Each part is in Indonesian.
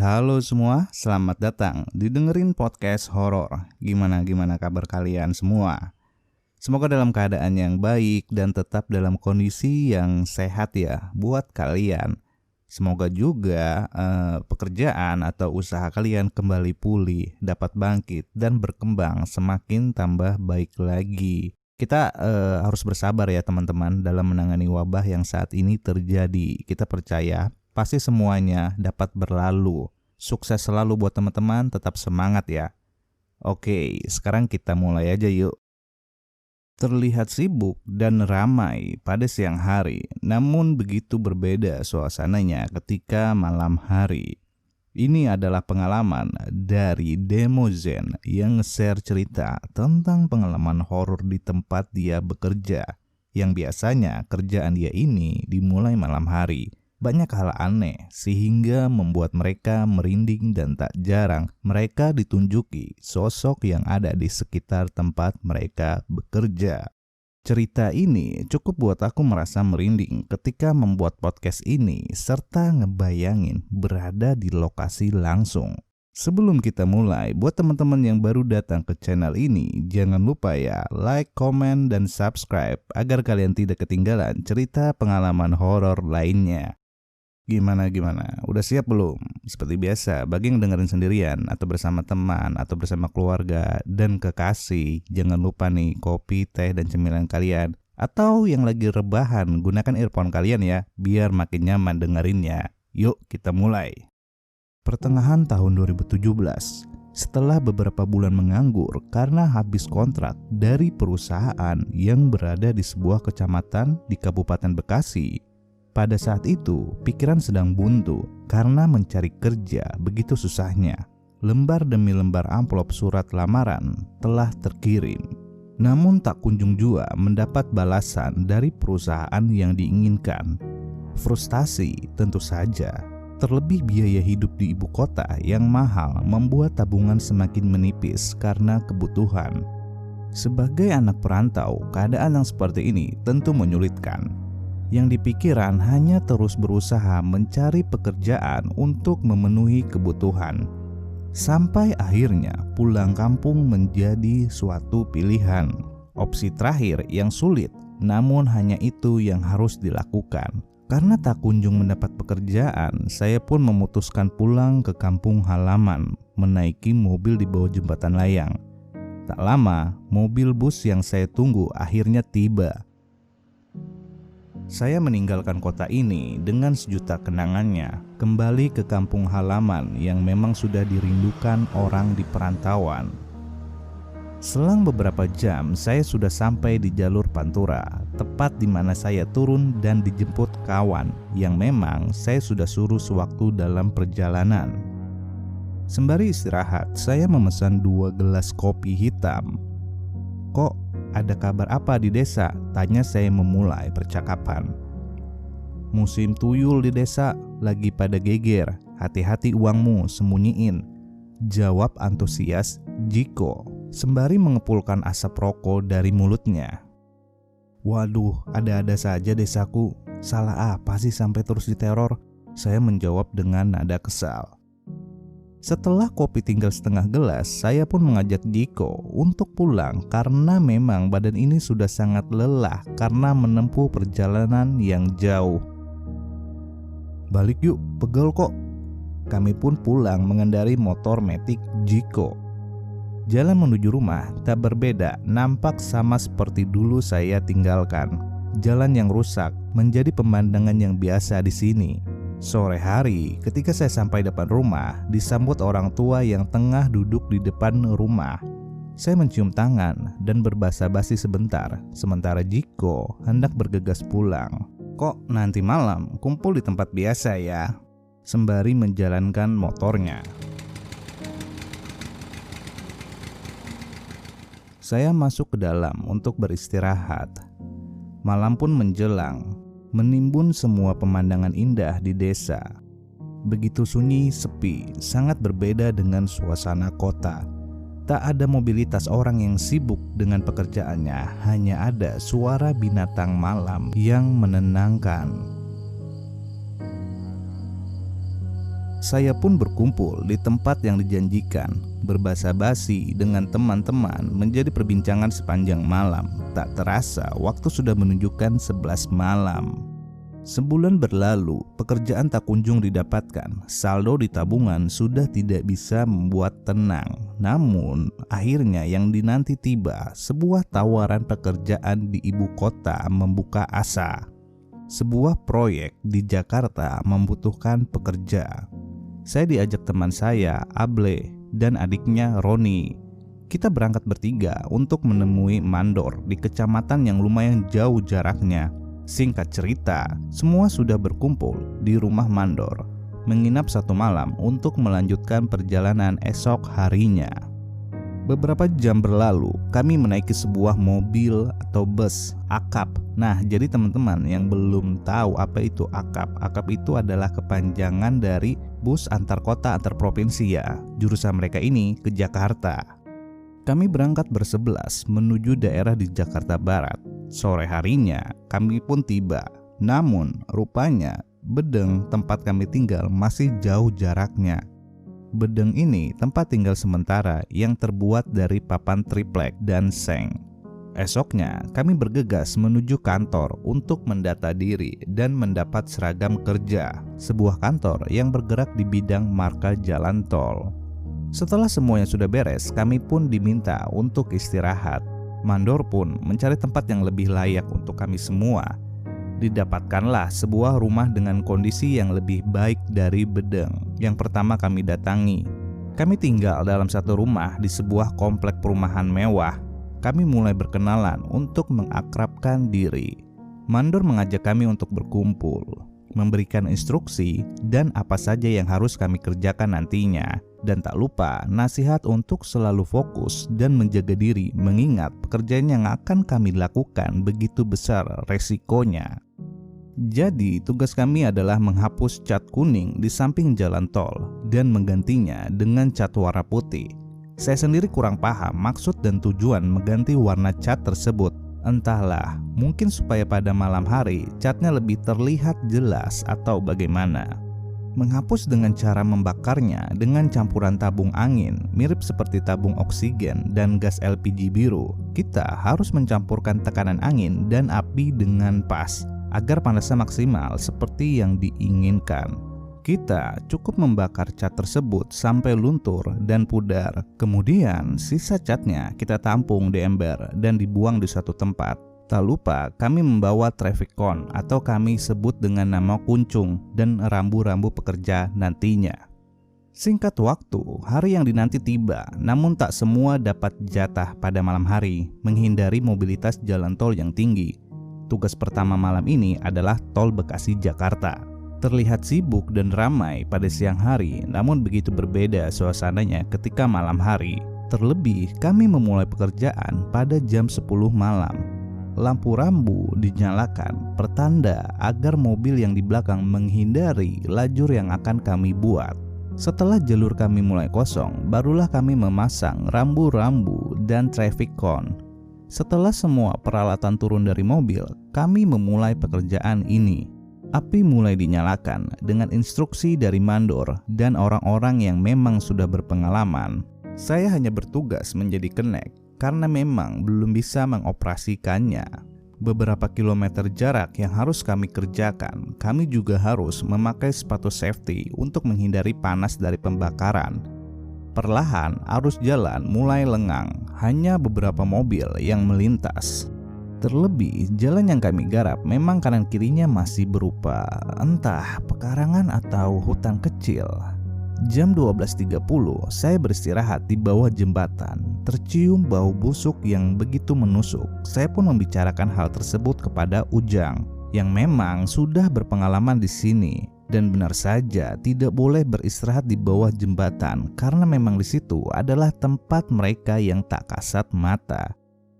Halo semua, selamat datang didengerin podcast horor. Gimana kabar kalian semua? Semoga dalam keadaan yang baik dan tetap dalam kondisi yang sehat ya buat kalian. Semoga juga pekerjaan atau usaha kalian kembali pulih, dapat bangkit dan berkembang semakin tambah baik lagi. Kita harus bersabar ya teman-teman dalam menangani wabah yang saat ini terjadi. Kita percaya pasti semuanya dapat berlalu. Sukses selalu buat teman-teman, tetap semangat ya. Oke, sekarang kita mulai aja yuk. Terlihat sibuk dan ramai pada siang hari, namun begitu berbeda suasananya ketika malam hari. Ini adalah pengalaman dari Demozen yang nge-share cerita tentang pengalaman horor di tempat dia bekerja. Yang biasanya kerjaan dia ini dimulai malam hari. Banyak hal aneh sehingga membuat mereka merinding dan tak jarang mereka ditunjuki sosok yang ada di sekitar tempat mereka bekerja. Cerita ini cukup buat aku merasa merinding ketika membuat podcast ini serta ngebayangin berada di lokasi langsung. Sebelum kita mulai, buat teman-teman yang baru datang ke channel ini, jangan lupa ya like, komen, dan subscribe agar kalian tidak ketinggalan cerita pengalaman horor lainnya. Gimana? Udah siap belum? Seperti biasa, bagi yang dengerin sendirian atau bersama teman atau bersama keluarga dan kekasih, jangan lupa nih kopi, teh, dan cemilan kalian. Atau yang lagi rebahan, gunakan earphone kalian ya, biar makin nyaman dengerinnya. Yuk kita mulai. Pertengahan tahun 2017, setelah beberapa bulan menganggur karena habis kontrak dari perusahaan yang berada di sebuah kecamatan di Kabupaten Bekasi. Pada saat itu, pikiran sedang buntu karena mencari kerja begitu susahnya. Lembar demi lembar amplop surat lamaran telah terkirim. Namun tak kunjung jua mendapat balasan dari perusahaan yang diinginkan. Frustasi tentu saja. Terlebih biaya hidup di ibu kota yang mahal membuat tabungan semakin menipis karena kebutuhan. Sebagai anak perantau, keadaan yang seperti ini tentu menyulitkan. Yang dipikiran hanya terus berusaha mencari pekerjaan untuk memenuhi kebutuhan. Sampai akhirnya pulang kampung menjadi suatu pilihan. Opsi terakhir yang sulit, namun hanya itu yang harus dilakukan. Karena tak kunjung mendapat pekerjaan, saya pun memutuskan pulang ke kampung halaman, menaiki mobil di bawah jembatan layang. Tak lama, mobil bus yang saya tunggu akhirnya tiba. Saya meninggalkan kota ini dengan sejuta kenangannya, kembali ke kampung halaman yang memang sudah dirindukan orang di perantauan. Selang beberapa jam, saya sudah sampai di jalur Pantura, tepat di mana saya turun dan dijemput kawan yang memang saya sudah suruh sewaktu dalam perjalanan. Sembari istirahat, saya memesan 2 gelas kopi hitam. Kok ada kabar apa di desa? Tanya saya memulai percakapan. Musim tuyul di desa lagi pada geger. Hati-hati uangmu, sembunyiin. Jawab antusias Jiko sembari mengepulkan asap rokok dari mulutnya. Waduh, ada-ada saja desaku. Salah apa sih sampai terus diteror? Saya menjawab dengan nada kesal. Setelah kopi tinggal setengah gelas, saya pun mengajak Jiko untuk pulang karena memang badan ini sudah sangat lelah karena menempuh perjalanan yang jauh. Balik yuk, pegel kok. Kami pun pulang mengendarai motor metik Jiko. Jalan menuju rumah tak berbeda, nampak sama seperti dulu saya tinggalkan. Jalan yang rusak menjadi pemandangan yang biasa di sini. Sore hari, ketika saya sampai depan rumah, disambut orang tua yang tengah duduk di depan rumah. Saya mencium tangan dan berbasa-basi sebentar, sementara Jiko hendak bergegas pulang. Kok nanti malam kumpul di tempat biasa ya? Sembari menjalankan motornya. Saya masuk ke dalam untuk beristirahat. Malam pun menjelang. Menimbun semua pemandangan indah di desa. Begitu sunyi, sepi, sangat berbeda dengan suasana kota. Tak ada mobilitas orang yang sibuk dengan pekerjaannya, hanya ada suara binatang malam yang menenangkan. Saya pun berkumpul di tempat yang dijanjikan. Berbasa-basi dengan teman-teman menjadi perbincangan sepanjang malam. Tak terasa waktu sudah menunjukkan 11 malam. Sebulan berlalu, pekerjaan tak kunjung didapatkan. Saldo di tabungan sudah tidak bisa membuat tenang. Namun, akhirnya yang dinanti tiba, sebuah tawaran pekerjaan di ibu kota membuka asa. Sebuah proyek di Jakarta membutuhkan pekerja. Saya diajak teman saya, Able, dan adiknya Roni. Kita berangkat bertiga untuk menemui mandor di kecamatan yang lumayan jauh jaraknya. Singkat cerita, semua sudah berkumpul di rumah mandor, menginap 1 malam untuk melanjutkan perjalanan esok harinya. Beberapa jam berlalu, kami menaiki sebuah mobil atau bus akap. Nah, jadi teman-teman yang belum tahu apa itu akap, akap itu adalah kepanjangan dari bus antar kota antar provinsi ya. Jurusan mereka ini ke Jakarta. Kami berangkat bersebelas menuju daerah di Jakarta Barat. Sore harinya kami pun tiba. Namun rupanya Bedeng tempat kami tinggal masih jauh jaraknya. Bedeng ini tempat tinggal sementara yang terbuat dari papan triplek dan seng. Esoknya kami bergegas menuju kantor untuk mendata diri dan mendapat seragam kerja, sebuah kantor yang bergerak di bidang marka jalan tol. Setelah semuanya sudah beres, kami pun diminta untuk istirahat. Mandor pun mencari tempat yang lebih layak untuk kami semua. Didapatkanlah sebuah rumah dengan kondisi yang lebih baik dari Bedeng yang pertama kami datangi. Kami tinggal dalam satu rumah di sebuah komplek perumahan mewah. Kami mulai berkenalan untuk mengakrabkan diri. Mandor mengajak kami untuk berkumpul, memberikan instruksi dan apa saja yang harus kami kerjakan nantinya. Dan tak lupa nasihat untuk selalu fokus dan menjaga diri mengingat pekerjaan yang akan kami lakukan begitu besar resikonya. Jadi tugas kami adalah menghapus cat kuning di samping jalan tol dan menggantinya dengan cat warna putih. Saya sendiri kurang paham maksud dan tujuan mengganti warna cat tersebut. Entahlah, mungkin supaya pada malam hari catnya lebih terlihat jelas atau bagaimana. Menghapus dengan cara membakarnya dengan campuran tabung angin mirip seperti tabung oksigen dan gas LPG biru. Kita harus mencampurkan tekanan angin dan api dengan pas agar panasnya maksimal seperti yang diinginkan. Kita cukup membakar cat tersebut sampai luntur dan pudar. Kemudian sisa catnya kita tampung di ember dan dibuang di suatu tempat. Tak lupa kami membawa traffic cone atau kami sebut dengan nama kuncung dan rambu-rambu pekerja nantinya. Singkat waktu, hari yang dinanti tiba, namun tak semua dapat jatah pada malam hari, menghindari mobilitas jalan tol yang tinggi. Tugas pertama malam ini adalah tol Bekasi Jakarta. Terlihat sibuk dan ramai pada siang hari, namun begitu berbeda suasananya ketika malam hari. Terlebih, kami memulai pekerjaan pada jam 10 malam. Lampu rambu dinyalakan, pertanda agar mobil yang di belakang menghindari lajur yang akan kami buat. Setelah jalur kami mulai kosong, barulah kami memasang rambu-rambu dan traffic cone. Setelah semua peralatan turun dari mobil, kami memulai pekerjaan ini. Api mulai dinyalakan dengan instruksi dari mandor dan orang-orang yang memang sudah berpengalaman. Saya hanya bertugas menjadi kenek karena memang belum bisa mengoperasikannya. Beberapa kilometer jarak yang harus kami kerjakan, kami juga harus memakai sepatu safety untuk menghindari panas dari pembakaran. Perlahan arus jalan mulai lengang, hanya beberapa mobil yang melintas. Terlebih jalan yang kami garap memang kanan kirinya masih berupa entah pekarangan atau hutan kecil. Jam 12.30 saya beristirahat di bawah jembatan. Tercium bau busuk yang begitu menusuk. Saya pun membicarakan hal tersebut kepada Ujang yang memang sudah berpengalaman di sini. Dan benar saja tidak boleh beristirahat di bawah jembatan karena memang di situ adalah tempat mereka yang tak kasat mata.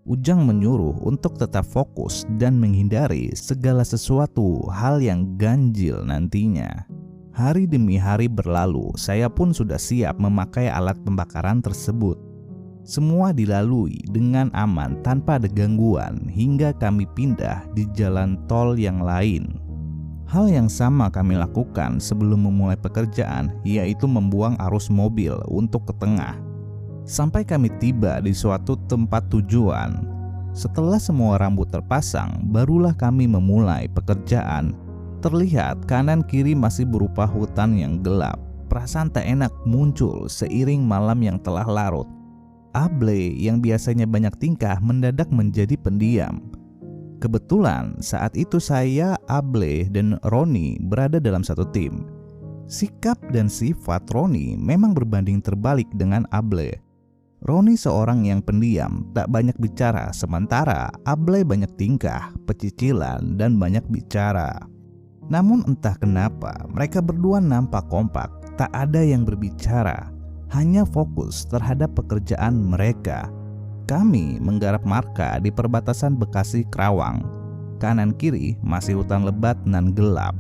Ujang menyuruh untuk tetap fokus dan menghindari segala sesuatu hal yang ganjil nantinya. Hari demi hari berlalu, saya pun sudah siap memakai alat pembakaran tersebut. Semua dilalui dengan aman tanpa ada gangguan hingga kami pindah di jalan tol yang lain. Hal yang sama kami lakukan sebelum memulai pekerjaan, yaitu membuang arus mobil untuk ke tengah. Sampai kami tiba di suatu tempat tujuan. Setelah semua rambut terpasang, barulah kami memulai pekerjaan. Terlihat kanan kiri masih berupa hutan yang gelap. Perasaan tak enak muncul seiring malam yang telah larut. Able yang biasanya banyak tingkah mendadak menjadi pendiam. Kebetulan saat itu saya, Able, dan Roni berada dalam satu tim. Sikap dan sifat Roni memang berbanding terbalik dengan Able. Roni seorang yang pendiam, tak banyak bicara, sementara Able banyak tingkah, pecicilan, dan banyak bicara. Namun entah kenapa mereka berdua nampak kompak, tak ada yang berbicara, hanya fokus terhadap pekerjaan mereka. Kami menggarap marka di perbatasan Bekasi Kerawang. Kanan kiri masih hutan lebat nan gelap.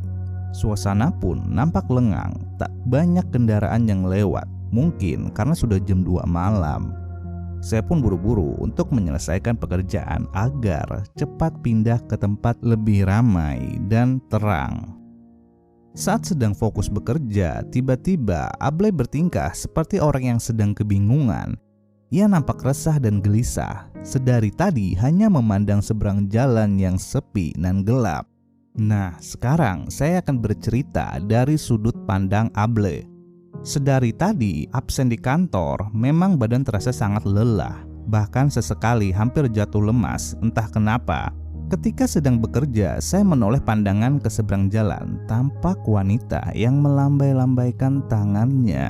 Suasana pun nampak lengang, tak banyak kendaraan yang lewat, mungkin karena sudah jam 2 malam. Saya pun buru-buru untuk menyelesaikan pekerjaan agar cepat pindah ke tempat lebih ramai dan terang. Saat sedang fokus bekerja, tiba-tiba Able bertingkah seperti orang yang sedang kebingungan. Ia nampak resah dan gelisah, sedari tadi hanya memandang seberang jalan yang sepi dan gelap. Nah, sekarang saya akan bercerita dari sudut pandang Able. Sedari tadi absen di kantor, memang badan terasa sangat lelah, bahkan sesekali hampir jatuh lemas, entah kenapa. Ketika sedang bekerja, saya menoleh pandangan ke seberang jalan, tampak wanita yang melambai-lambaikan tangannya.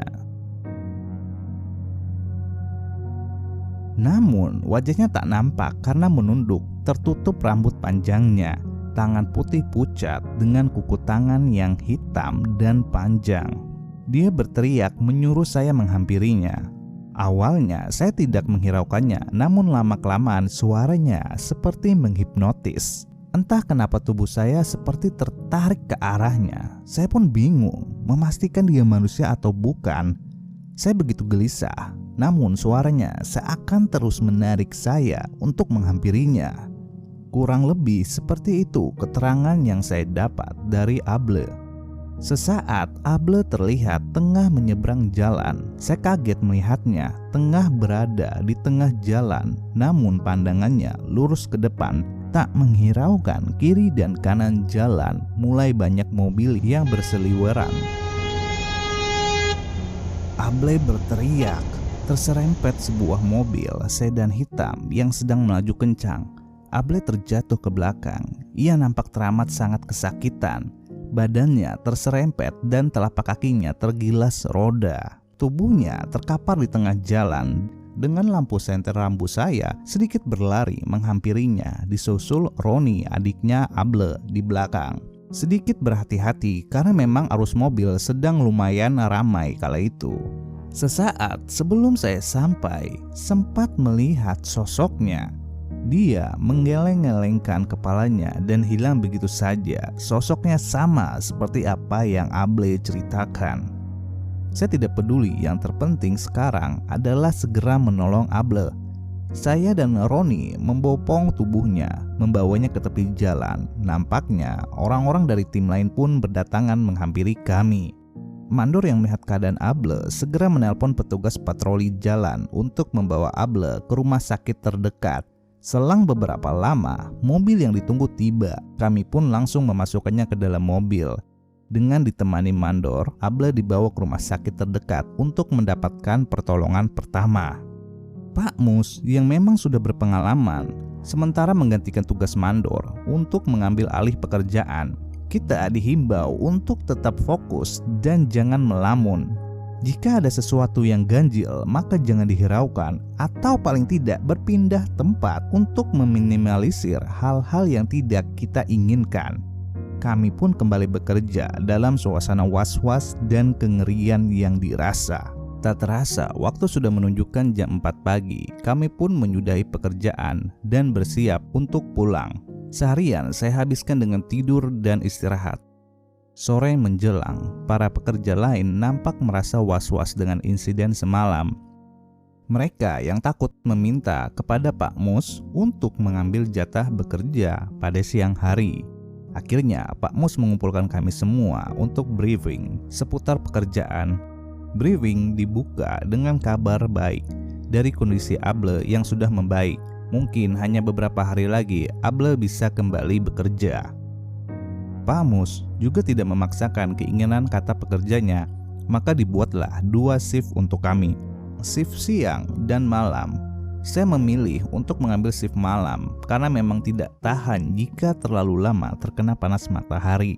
Namun wajahnya tak nampak karena menunduk, tertutup rambut panjangnya, tangan putih pucat dengan kuku tangan yang hitam dan panjang. Dia berteriak menyuruh saya menghampirinya. Awalnya saya tidak menghiraukannya, namun lama-kelamaan suaranya seperti menghipnotis. Entah kenapa tubuh saya seperti tertarik ke arahnya. Saya pun bingung memastikan dia manusia atau bukan. Saya begitu gelisah, namun suaranya seakan terus menarik saya untuk menghampirinya. Kurang lebih seperti itu keterangan yang saya dapat dari Able. Sesaat Able terlihat tengah menyeberang jalan. Saya kaget melihatnya tengah berada di tengah jalan, namun pandangannya lurus ke depan, tak menghiraukan kiri dan kanan jalan. Mulai banyak mobil yang berseliweran. Able berteriak. Terserempet sebuah mobil sedan hitam yang sedang melaju kencang. Able terjatuh ke belakang. Ia nampak teramat sangat kesakitan. Badannya terserempet dan telapak kakinya tergilas roda. Tubuhnya terkapar di tengah jalan. Dengan lampu senter rambu saya sedikit berlari menghampirinya, disusul Roni, adiknya Able, di belakang. Sedikit berhati-hati karena memang arus mobil sedang lumayan ramai kala itu. Sesaat sebelum saya sampai, sempat melihat sosoknya. Dia menggeleng-gelengkan kepalanya dan hilang begitu saja. Sosoknya sama seperti apa yang Able ceritakan. Saya tidak peduli, yang terpenting sekarang adalah segera menolong Able. Saya dan Roni membopong tubuhnya, membawanya ke tepi jalan. Nampaknya orang-orang dari tim lain pun berdatangan menghampiri kami. Mandor yang melihat keadaan Able segera menelpon petugas patroli jalan untuk membawa Able ke rumah sakit terdekat. Selang beberapa lama, mobil yang ditunggu tiba. Kami pun langsung memasukkannya ke dalam mobil. Dengan ditemani mandor, Able dibawa ke rumah sakit terdekat untuk mendapatkan pertolongan pertama. Pak Mus yang memang sudah berpengalaman, sementara menggantikan tugas mandor untuk mengambil alih pekerjaan. Kita dihimbau untuk tetap fokus dan jangan melamun. Jika ada sesuatu yang ganjil, maka jangan dihiraukan atau paling tidak berpindah tempat untuk meminimalisir hal-hal yang tidak kita inginkan. Kami pun kembali bekerja dalam suasana was-was dan kengerian yang dirasa. Tak terasa waktu sudah menunjukkan jam 4 pagi. Kami pun menyudahi pekerjaan dan bersiap untuk pulang. Seharian saya habiskan dengan tidur dan istirahat. Sore menjelang, para pekerja lain nampak merasa was-was dengan insiden semalam. Mereka yang takut meminta kepada Pak Mus untuk mengambil jatah bekerja pada siang hari. Akhirnya Pak Mus mengumpulkan kami semua untuk briefing seputar pekerjaan. Briefing dibuka dengan kabar baik dari kondisi Able yang sudah membaik. Mungkin hanya beberapa hari lagi Able bisa kembali bekerja. Pak Mus juga tidak memaksakan keinginan kata pekerjanya, maka dibuatlah 2 shift untuk kami, shift siang dan malam. Saya memilih untuk mengambil shift malam karena memang tidak tahan jika terlalu lama terkena panas matahari.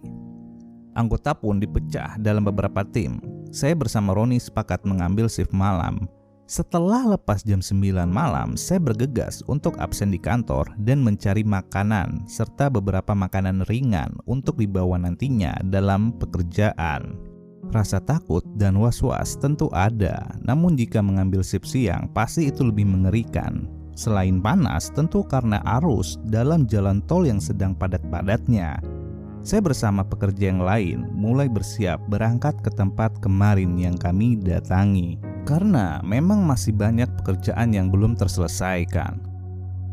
Anggota pun dipecah dalam beberapa tim. Saya bersama Roni sepakat mengambil shift malam. Setelah lepas jam 9 malam, saya bergegas untuk absen di kantor dan mencari makanan serta beberapa makanan ringan untuk dibawa nantinya dalam pekerjaan. Rasa takut dan was-was tentu ada, namun jika mengambil shift siang pasti itu lebih mengerikan. Selain panas, tentu karena arus dalam jalan tol yang sedang padat-padatnya. Saya bersama pekerja yang lain mulai bersiap berangkat ke tempat kemarin yang kami datangi. Karena memang masih banyak pekerjaan yang belum terselesaikan.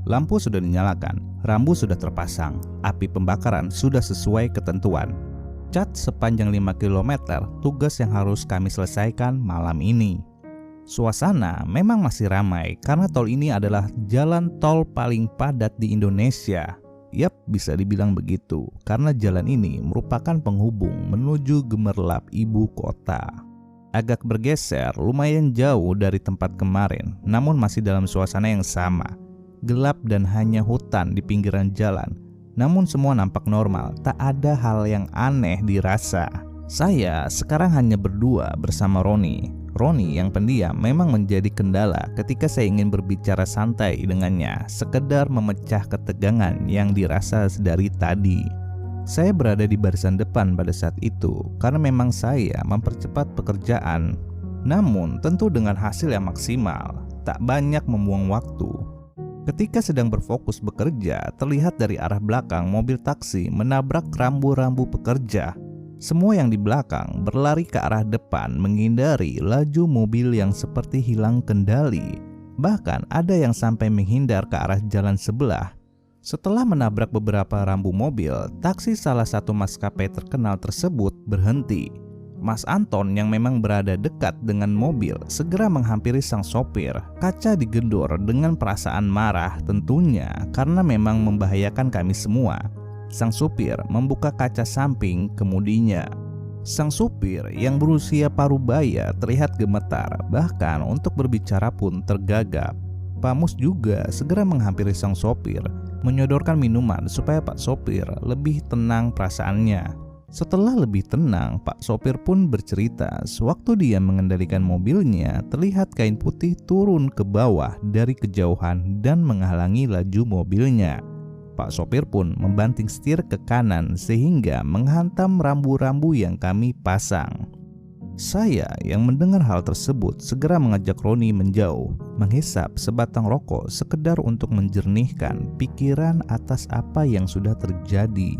Lampu sudah dinyalakan, rambu sudah terpasang, api pembakaran sudah sesuai ketentuan. Cat sepanjang 5 km tugas yang harus kami selesaikan malam ini. Suasana memang masih ramai karena tol ini adalah jalan tol paling padat di Indonesia. Yap, bisa dibilang begitu karena jalan ini merupakan penghubung menuju gemerlap ibu kota. Agak bergeser lumayan jauh dari tempat kemarin, namun masih dalam suasana yang sama. Gelap dan hanya hutan di pinggiran jalan. Namun semua nampak normal, tak ada hal yang aneh dirasa. Saya sekarang hanya berdua bersama Roni. Roni yang pendiam memang menjadi kendala ketika saya ingin berbicara santai dengannya, sekedar memecah ketegangan yang dirasa dari tadi. Saya berada di barisan depan pada saat itu karena memang saya mempercepat pekerjaan. Namun tentu dengan hasil yang maksimal, tak banyak membuang waktu. Ketika sedang berfokus bekerja, terlihat dari arah belakang mobil taksi menabrak rambu-rambu pekerja. Semua yang di belakang berlari ke arah depan menghindari laju mobil yang seperti hilang kendali. Bahkan ada yang sampai menghindar ke arah jalan sebelah. Setelah menabrak beberapa rambu mobil, taksi salah satu maskapai terkenal tersebut berhenti. Mas Anton yang memang berada dekat dengan mobil segera menghampiri sang sopir. Kaca digedor dengan perasaan marah tentunya karena memang membahayakan kami semua. Sang supir membuka kaca samping kemudinya. Sang supir yang berusia parubaya terlihat gemetar, bahkan untuk berbicara pun tergagap. Pak Mus juga segera menghampiri sang sopir, menyodorkan minuman supaya Pak sopir lebih tenang perasaannya. Setelah lebih tenang, Pak sopir pun bercerita sewaktu dia mengendalikan mobilnya, terlihat kain putih turun ke bawah dari kejauhan dan menghalangi laju mobilnya. Pak sopir pun membanting setir ke kanan sehingga menghantam rambu-rambu yang kami pasang. Saya yang mendengar hal tersebut segera mengajak Roni menjauh, menghisap sebatang rokok sekedar untuk menjernihkan pikiran atas apa yang sudah terjadi.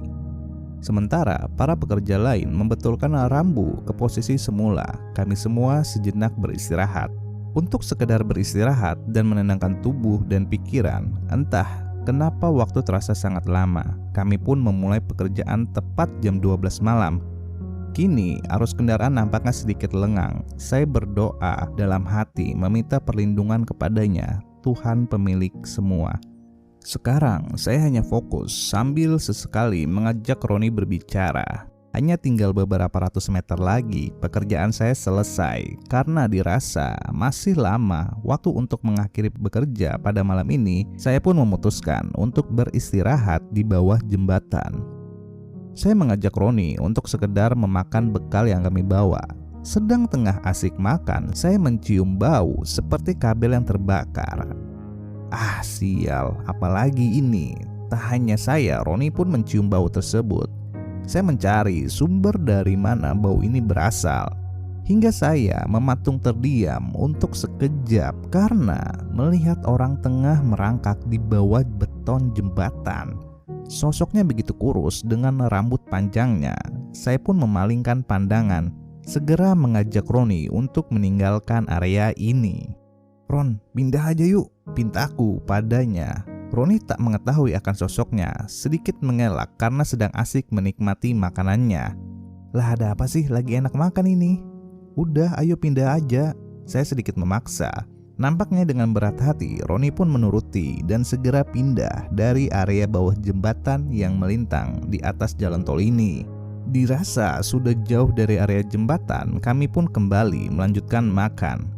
Sementara para pekerja lain membetulkan rambu ke posisi semula, kami semua sejenak beristirahat. Untuk sekedar beristirahat dan menenangkan tubuh dan pikiran, entah kenapa waktu terasa sangat lama. Kami pun memulai pekerjaan tepat jam 12 malam. Kini arus kendaraan nampaknya sedikit lengang. Saya berdoa dalam hati meminta perlindungan kepadanya, Tuhan pemilik semua. Sekarang saya hanya fokus sambil sesekali mengajak Roni berbicara. Hanya tinggal beberapa ratus meter lagi pekerjaan saya selesai. Karena dirasa masih lama waktu untuk mengakhiri bekerja pada malam ini, saya pun memutuskan untuk beristirahat di bawah jembatan. Saya mengajak Roni untuk sekedar memakan bekal yang kami bawa. Sedang tengah asik makan, saya mencium bau seperti kabel yang terbakar. Ah sial, apalagi ini? Tak hanya saya, Roni pun mencium bau tersebut. Saya mencari sumber dari mana bau ini berasal. Hingga saya mematung terdiam untuk sekejap karena melihat orang tengah merangkak di bawah beton jembatan. Sosoknya begitu kurus dengan rambut panjangnya. Saya pun memalingkan pandangan, segera mengajak Roni untuk meninggalkan area ini. "Ron, pindah aja yuk," pintaku padanya. Roni tak mengetahui akan sosoknya, sedikit mengelak karena sedang asik menikmati makanannya. Lah ada apa sih, lagi enak makan ini? Udah ayo pindah aja, saya sedikit memaksa. Nampaknya dengan berat hati, Roni pun menuruti dan segera pindah dari area bawah jembatan yang melintang di atas jalan tol ini. Dirasa sudah jauh dari area jembatan, kami pun kembali melanjutkan makan.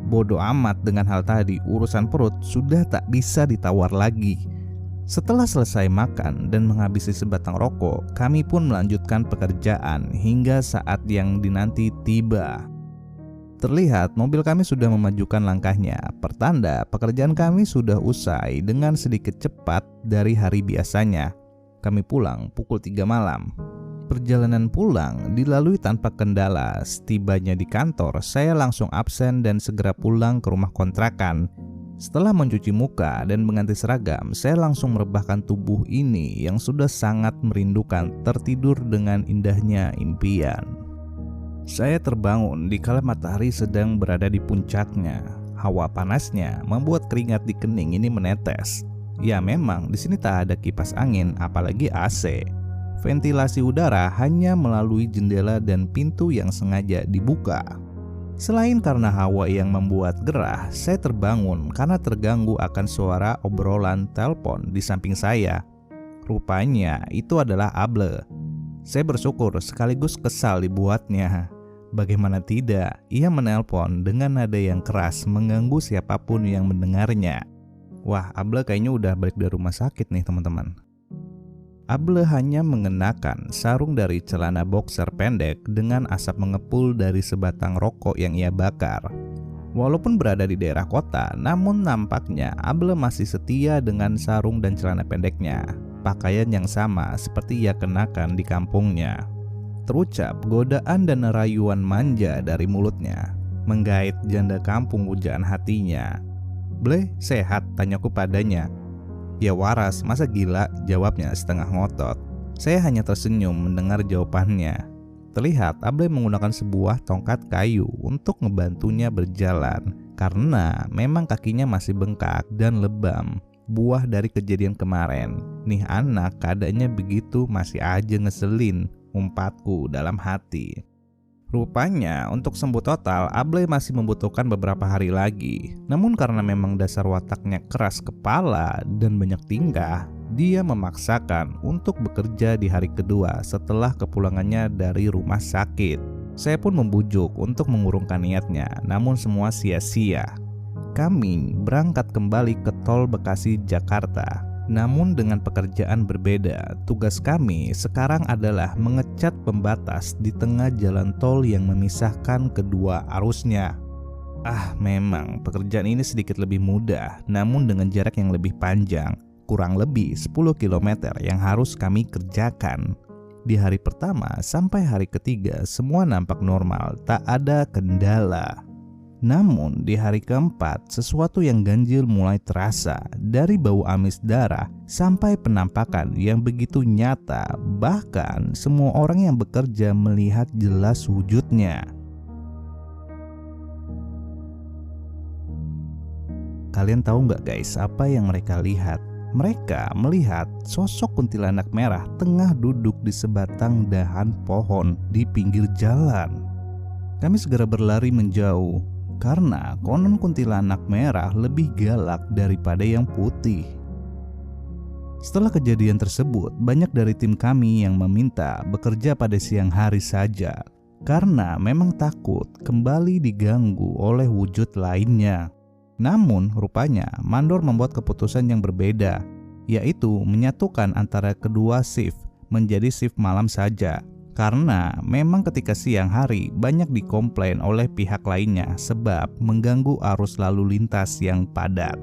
Bodoh amat dengan hal tadi, urusan perut sudah tak bisa ditawar lagi. Setelah selesai makan dan menghabisi sebatang rokok, kami pun melanjutkan pekerjaan hingga saat yang dinanti tiba. Terlihat mobil kami sudah memajukan langkahnya, pertanda pekerjaan kami sudah usai dengan sedikit cepat dari hari biasanya. Kami pulang pukul 3 malam. Perjalanan pulang dilalui tanpa kendala. Setibanya di kantor, saya langsung absen dan segera pulang ke rumah kontrakan. Setelah mencuci muka dan mengganti seragam, saya langsung merebahkan tubuh ini yang sudah sangat merindukan tertidur dengan indahnya impian. Saya terbangun di kala matahari sedang berada di puncaknya. Hawa panasnya membuat keringat di kening ini menetes. Ya memang di sini tak ada kipas angin apalagi AC. Ventilasi udara hanya melalui jendela dan pintu yang sengaja dibuka. Selain karena hawa yang membuat gerah, saya terbangun karena terganggu akan suara obrolan telepon di samping saya. Rupanya itu adalah Able. Saya bersyukur sekaligus kesal dibuatnya. Bagaimana tidak, ia menelpon dengan nada yang keras mengganggu siapapun yang mendengarnya. Wah, Able kayaknya udah balik dari rumah sakit nih teman-teman. Able hanya mengenakan sarung dari celana boxer pendek dengan asap mengepul dari sebatang rokok yang ia bakar. Walaupun berada di daerah kota, namun nampaknya Able masih setia dengan sarung dan celana pendeknya, pakaian yang sama seperti ia kenakan di kampungnya. Terucap godaan dan rayuan manja dari mulutnya, menggait janda kampung pujaan hatinya. "Ble, sehat?" tanyaku padanya. "Ya waras, masa gila?" jawabnya setengah ngotot. Saya hanya tersenyum mendengar jawabannya. Terlihat Able menggunakan sebuah tongkat kayu untuk ngebantunya berjalan, karena memang kakinya masih bengkak dan lebam, buah dari kejadian kemarin. Nih anak keadaannya begitu masih aja ngeselin, umpatku dalam hati. Rupanya untuk sembuh total, Able masih membutuhkan beberapa hari lagi. Namun karena memang dasar wataknya keras kepala dan banyak tingkah, dia memaksakan untuk bekerja di hari kedua setelah kepulangannya dari rumah sakit. Saya pun membujuk untuk mengurungkan niatnya, namun semua sia-sia. Kami berangkat kembali ke tol Bekasi Jakarta. Namun dengan pekerjaan berbeda, tugas kami sekarang adalah mengecat pembatas di tengah jalan tol yang memisahkan kedua arusnya. Memang pekerjaan ini sedikit lebih mudah, namun dengan jarak yang lebih panjang, kurang lebih 10 km yang harus kami kerjakan. Di hari pertama sampai hari ketiga semua nampak normal, tak ada kendala. Namun di hari keempat sesuatu yang ganjil mulai terasa, dari bau amis darah sampai penampakan yang begitu nyata. Bahkan semua orang yang bekerja melihat jelas wujudnya. Kalian tahu nggak guys apa yang mereka lihat? Mereka melihat sosok kuntilanak merah tengah duduk di sebatang dahan pohon di pinggir jalan. Kami segera berlari menjauh, karena konon kuntilanak merah lebih galak daripada yang putih. Setelah kejadian tersebut, banyak dari tim kami yang meminta bekerja pada siang hari saja, karena memang takut kembali diganggu oleh wujud lainnya. Namun rupanya Mandor membuat keputusan yang berbeda, yaitu menyatukan antara kedua shift menjadi shift malam saja. Karena memang ketika siang hari banyak dikomplain oleh pihak lainnya sebab mengganggu arus lalu lintas yang padat.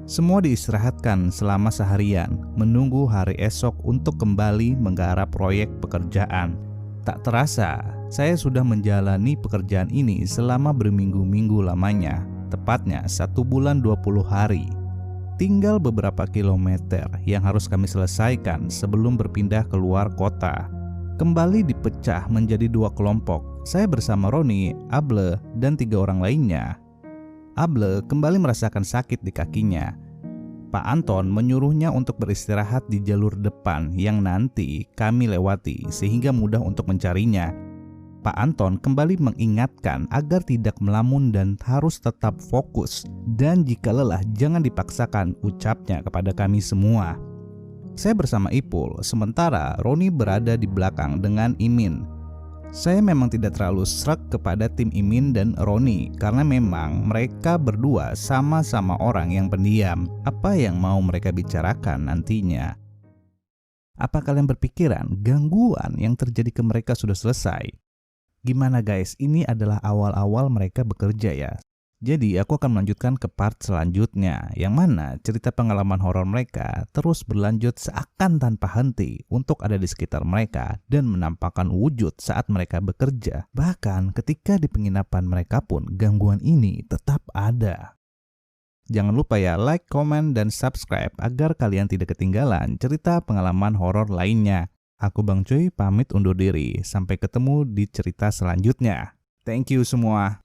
Semua diistirahatkan selama seharian, menunggu hari esok untuk kembali menggarap proyek pekerjaan. Tak terasa, saya sudah menjalani pekerjaan ini selama berminggu-minggu lamanya, tepatnya 1 bulan 20 hari. Tinggal beberapa kilometer yang harus kami selesaikan sebelum berpindah keluar kota. Kembali dipecah menjadi 2 kelompok. Saya bersama Roni, Able, dan 3 orang lainnya. Able kembali merasakan sakit di kakinya. Pak Anton menyuruhnya untuk beristirahat di jalur depan yang nanti kami lewati sehingga mudah untuk mencarinya. Pak Anton kembali mengingatkan agar tidak melamun dan harus tetap fokus, dan jika lelah jangan dipaksakan, ucapnya kepada kami semua. Saya bersama Ipul, sementara Roni berada di belakang dengan Imin. Saya memang tidak terlalu sreg kepada tim Imin dan Roni karena memang mereka berdua sama-sama orang yang pendiam. Apa yang mau mereka bicarakan nantinya? Apa kalian berpikiran gangguan yang terjadi ke mereka sudah selesai? Gimana guys, ini adalah awal-awal mereka bekerja ya. Jadi aku akan melanjutkan ke part selanjutnya, yang mana cerita pengalaman horor mereka terus berlanjut seakan tanpa henti untuk ada di sekitar mereka dan menampakkan wujud saat mereka bekerja. Bahkan ketika di penginapan mereka pun gangguan ini tetap ada. Jangan lupa ya like, komen, dan subscribe agar kalian tidak ketinggalan cerita pengalaman horor lainnya. Aku Bang Cuy pamit undur diri. Sampai ketemu di cerita selanjutnya. Thank you semua.